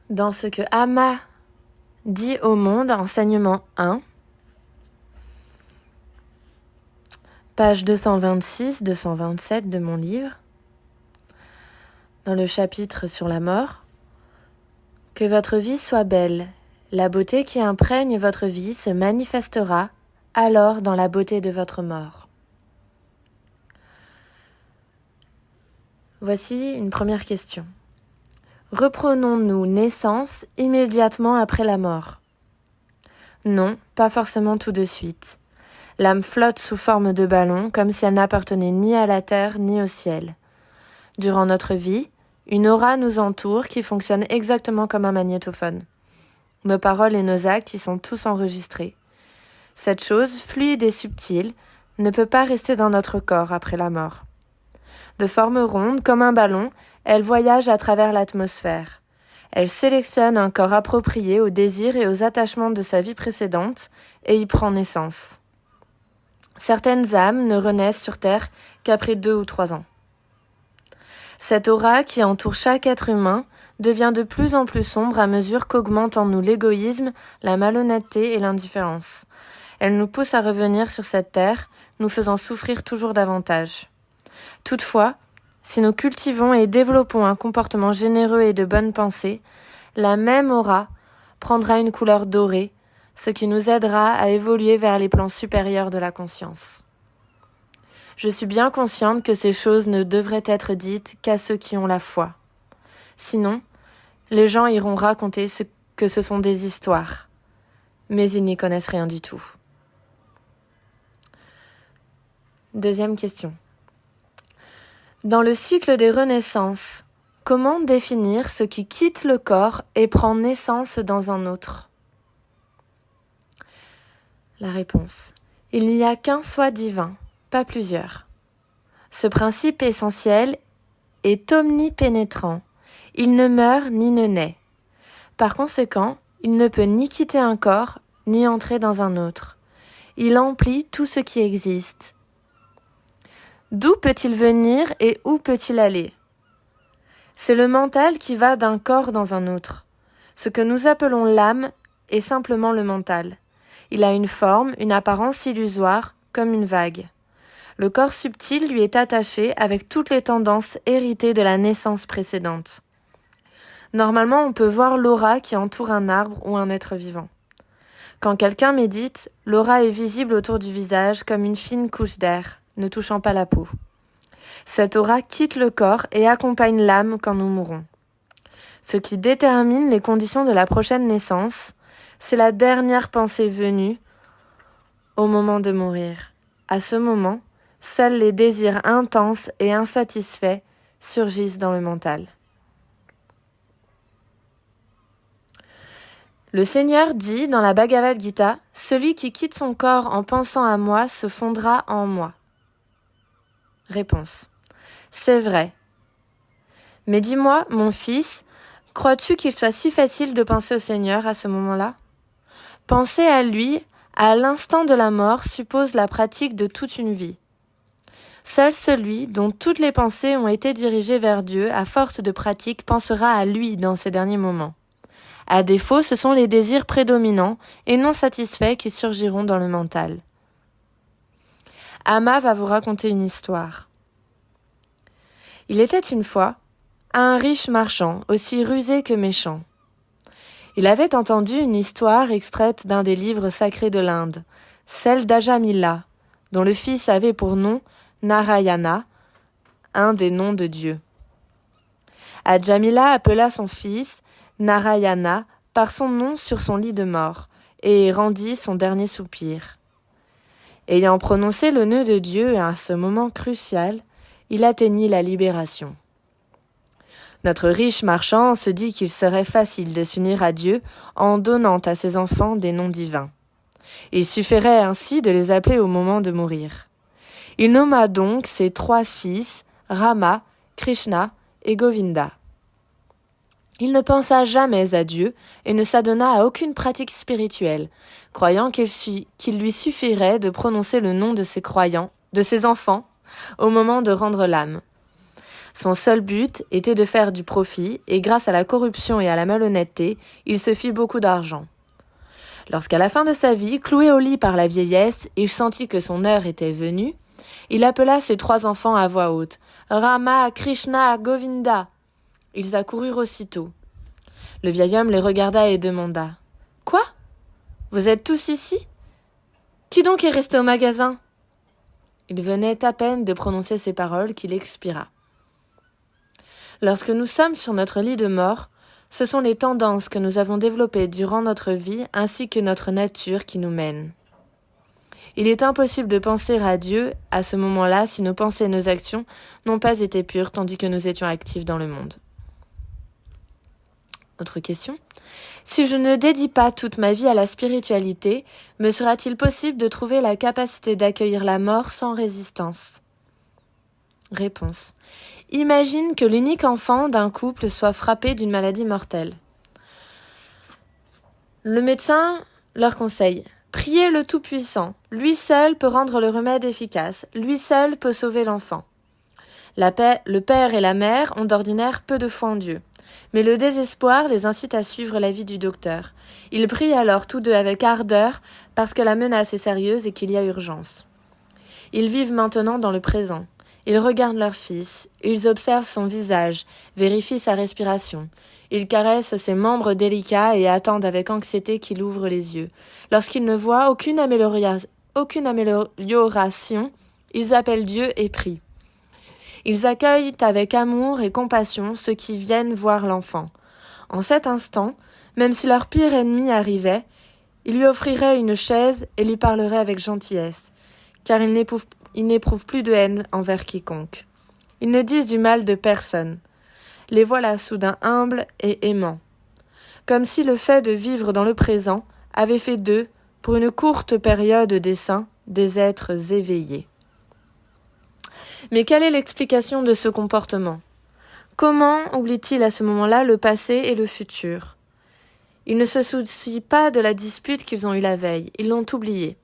Dans ce que Amma dit au monde, enseignement 1, page 226-227 de mon livre, dans le chapitre sur la mort, que votre vie soit belle, la beauté qui imprègne votre vie se manifestera alors dans la beauté de votre mort. Voici une première question. Reprenons-nous naissance immédiatement après la mort? Non, pas forcément tout de suite. L'âme flotte sous forme de ballon, comme si elle n'appartenait ni à la terre ni au ciel. Durant notre vie, une aura nous entoure qui fonctionne exactement comme un magnétophone. Nos paroles et nos actes y sont tous enregistrés. Cette chose, fluide et subtile, ne peut pas rester dans notre corps après la mort. De forme ronde, comme un ballon, elle voyage à travers l'atmosphère. Elle sélectionne un corps approprié aux désirs et aux attachements de sa vie précédente et y prend naissance. Certaines âmes ne renaissent sur Terre qu'après 2 ou 3 ans. Cette aura qui entoure chaque être humain devient de plus en plus sombre à mesure qu'augmentent en nous l'égoïsme, la malhonnêteté et l'indifférence. Elle nous pousse à revenir sur cette terre, nous faisant souffrir toujours davantage. Toutefois, si nous cultivons et développons un comportement généreux et de bonne pensée, la même aura prendra une couleur dorée, ce qui nous aidera à évoluer vers les plans supérieurs de la conscience. Je suis bien consciente que ces choses ne devraient être dites qu'à ceux qui ont la foi. Sinon, les gens iront raconter que ce sont des histoires, mais ils n'y connaissent rien du tout. Deuxième question. Dans le cycle des renaissances, comment définir ce qui quitte le corps et prend naissance dans un autre? La réponse. Il n'y a qu'un soi divin, pas plusieurs. Ce principe essentiel est omnipénétrant. Il ne meurt ni ne naît. Par conséquent, il ne peut ni quitter un corps, ni entrer dans un autre. Il emplit tout ce qui existe. D'où peut-il venir et où peut-il aller? C'est le mental qui va d'un corps dans un autre. Ce que nous appelons l'âme est simplement le mental. Il a une forme, une apparence illusoire, comme une vague. Le corps subtil lui est attaché avec toutes les tendances héritées de la naissance précédente. Normalement, on peut voir l'aura qui entoure un arbre ou un être vivant. Quand quelqu'un médite, l'aura est visible autour du visage comme une fine couche d'air, ne touchant pas la peau. Cette aura quitte le corps et accompagne l'âme quand nous mourons. Ce qui détermine les conditions de la prochaine naissance, c'est la dernière pensée venue au moment de mourir. À ce moment, seuls les désirs intenses et insatisfaits surgissent dans le mental. Le Seigneur dit dans la Bhagavad Gita, « Celui qui quitte son corps en pensant à moi se fondra en moi. » Réponse. C'est vrai. Mais dis-moi, mon fils, crois-tu qu'il soit si facile de penser au Seigneur à ce moment-là? Penser à lui, à l'instant de la mort, suppose la pratique de toute une vie. Seul celui dont toutes les pensées ont été dirigées vers Dieu à force de pratique pensera à lui dans ces derniers moments. À défaut, ce sont les désirs prédominants et non satisfaits qui surgiront dans le mental. Amma va vous raconter une histoire. Il était une fois un riche marchand, aussi rusé que méchant. Il avait entendu une histoire extraite d'un des livres sacrés de l'Inde, celle d'Ajamila, dont le fils avait pour nom Narayana, un des noms de Dieu. Ajamila appela son fils Narayana par son nom sur son lit de mort et rendit son dernier soupir. Ayant prononcé le nœud de Dieu à ce moment crucial, il atteignit la libération. Notre riche marchand se dit qu'il serait facile de s'unir à Dieu en donnant à ses enfants des noms divins. Il suffirait ainsi de les appeler au moment de mourir. Il nomma donc ses 3 fils, Rama, Krishna et Govinda. Il ne pensa jamais à Dieu et ne s'adonna à aucune pratique spirituelle, croyant qu'il lui suffirait de prononcer le nom de ses enfants au moment de rendre l'âme. Son seul but était de faire du profit, et grâce à la corruption et à la malhonnêteté, il se fit beaucoup d'argent. Lorsqu'à la fin de sa vie, cloué au lit par la vieillesse, il sentit que son heure était venue, il appela ses 3 enfants à voix haute. « Rama, Krishna, Govinda !» Ils accoururent aussitôt. Le vieil homme les regarda et demanda. « Quoi ? Vous êtes tous ici ? Qui donc est resté au magasin ?» Il venait à peine de prononcer ces paroles qu'il expira. Lorsque nous sommes sur notre lit de mort, ce sont les tendances que nous avons développées durant notre vie ainsi que notre nature qui nous mènent. Il est impossible de penser à Dieu à ce moment-là si nos pensées et nos actions n'ont pas été pures tandis que nous étions actifs dans le monde. Autre question. Si je ne dédie pas toute ma vie à la spiritualité, me sera-t-il possible de trouver la capacité d'accueillir la mort sans résistance ? Réponse. Imagine que l'unique enfant d'un couple soit frappé d'une maladie mortelle. Le médecin leur conseille « Priez le Tout-Puissant, lui seul peut rendre le remède efficace, lui seul peut sauver l'enfant. » Le père et la mère ont d'ordinaire peu de foi en Dieu. Mais le désespoir les incite à suivre l'avis du docteur. Ils prient alors tous deux avec ardeur parce que la menace est sérieuse et qu'il y a urgence. Ils vivent maintenant dans le présent. Ils regardent leur fils, ils observent son visage, vérifient sa respiration. Ils caressent ses membres délicats et attendent avec anxiété qu'il ouvre les yeux. Lorsqu'ils ne voient aucune amélioration, ils appellent Dieu et prient. Ils accueillent avec amour et compassion ceux qui viennent voir l'enfant. En cet instant, même si leur pire ennemi arrivait, ils lui offriraient une chaise et lui parleraient avec gentillesse, car ils n'éprouvent plus de haine envers quiconque. Ils ne disent du mal de personne. Les voilà soudain humbles et aimants, comme si le fait de vivre dans le présent avait fait d'eux, pour une courte période des saints, des êtres éveillés. Mais quelle est l'explication de ce comportement ? Comment oublie-t-il à ce moment-là le passé et le futur ? Ils ne se soucient pas de la dispute qu'ils ont eue la veille, ils l'ont oubliée.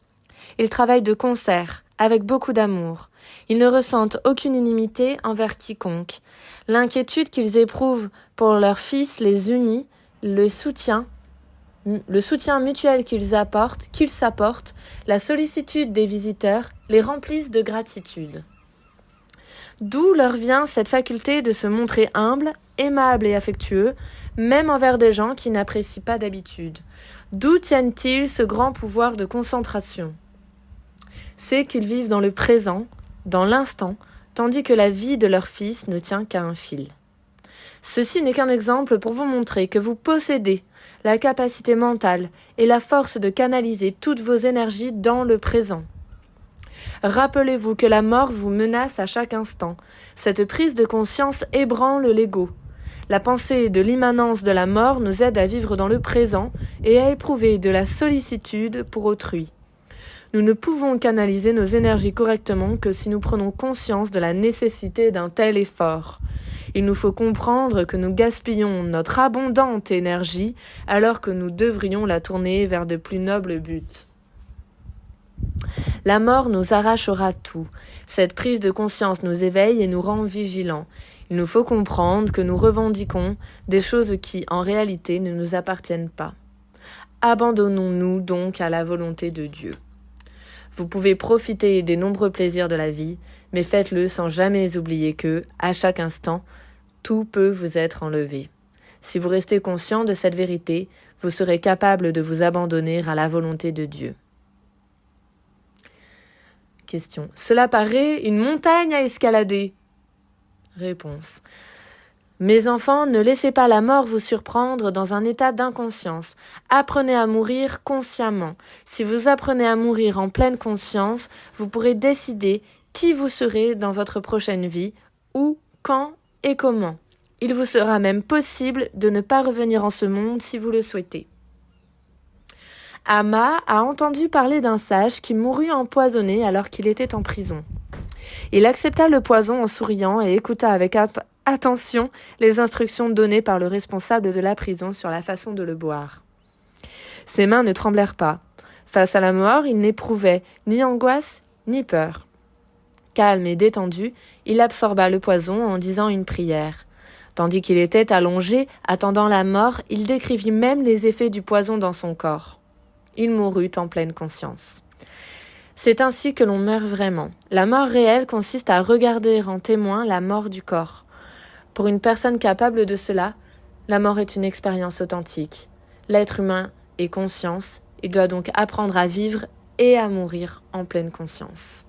Ils travaillent de concert, avec beaucoup d'amour. Ils ne ressentent aucune inimité envers quiconque. L'inquiétude qu'ils éprouvent pour leur fils les unit, le soutien mutuel qu'ils s'apportent, la sollicitude des visiteurs les remplissent de gratitude. D'où leur vient cette faculté de se montrer humble, aimable et affectueux, même envers des gens qui n'apprécient pas d'habitude. D'où tiennent-ils ce grand pouvoir de concentration ? C'est qu'ils vivent dans le présent, dans l'instant, tandis que la vie de leur fils ne tient qu'à un fil. Ceci n'est qu'un exemple pour vous montrer que vous possédez la capacité mentale et la force de canaliser toutes vos énergies dans le présent. Rappelez-vous que la mort vous menace à chaque instant. Cette prise de conscience ébranle l'ego. La pensée de l'immanence de la mort nous aide à vivre dans le présent et à éprouver de la sollicitude pour autrui. Nous ne pouvons canaliser nos énergies correctement que si nous prenons conscience de la nécessité d'un tel effort. Il nous faut comprendre que nous gaspillons notre abondante énergie alors que nous devrions la tourner vers de plus nobles buts. La mort nous arrachera tout. Cette prise de conscience nous éveille et nous rend vigilants. Il nous faut comprendre que nous revendiquons des choses qui, en réalité, ne nous appartiennent pas. Abandonnons-nous donc à la volonté de Dieu. Vous pouvez profiter des nombreux plaisirs de la vie, mais faites-le sans jamais oublier que, à chaque instant, tout peut vous être enlevé. Si vous restez conscient de cette vérité, vous serez capable de vous abandonner à la volonté de Dieu. Question. Cela paraît une montagne à escalader. Réponse. Mes enfants, ne laissez pas la mort vous surprendre dans un état d'inconscience. Apprenez à mourir consciemment. Si vous apprenez à mourir en pleine conscience, vous pourrez décider qui vous serez dans votre prochaine vie, où, quand et comment. Il vous sera même possible de ne pas revenir en ce monde si vous le souhaitez. Amma a entendu parler d'un sage qui mourut empoisonné alors qu'il était en prison. Il accepta le poison en souriant et écouta avec attention les instructions données par le responsable de la prison sur la façon de le boire. Ses mains ne tremblèrent pas. Face à la mort, il n'éprouvait ni angoisse ni peur. calme et détendu, il absorba le poison en disant une prière. Tandis qu'il était allongé, attendant la mort, il décrivit même les effets du poison dans son corps. Il mourut en pleine conscience. C'est ainsi que l'on meurt vraiment. La mort réelle consiste à regarder en témoin la mort du corps. Pour une personne capable de cela, la mort est une expérience authentique. L'être humain est conscience, il doit donc apprendre à vivre et à mourir en pleine conscience.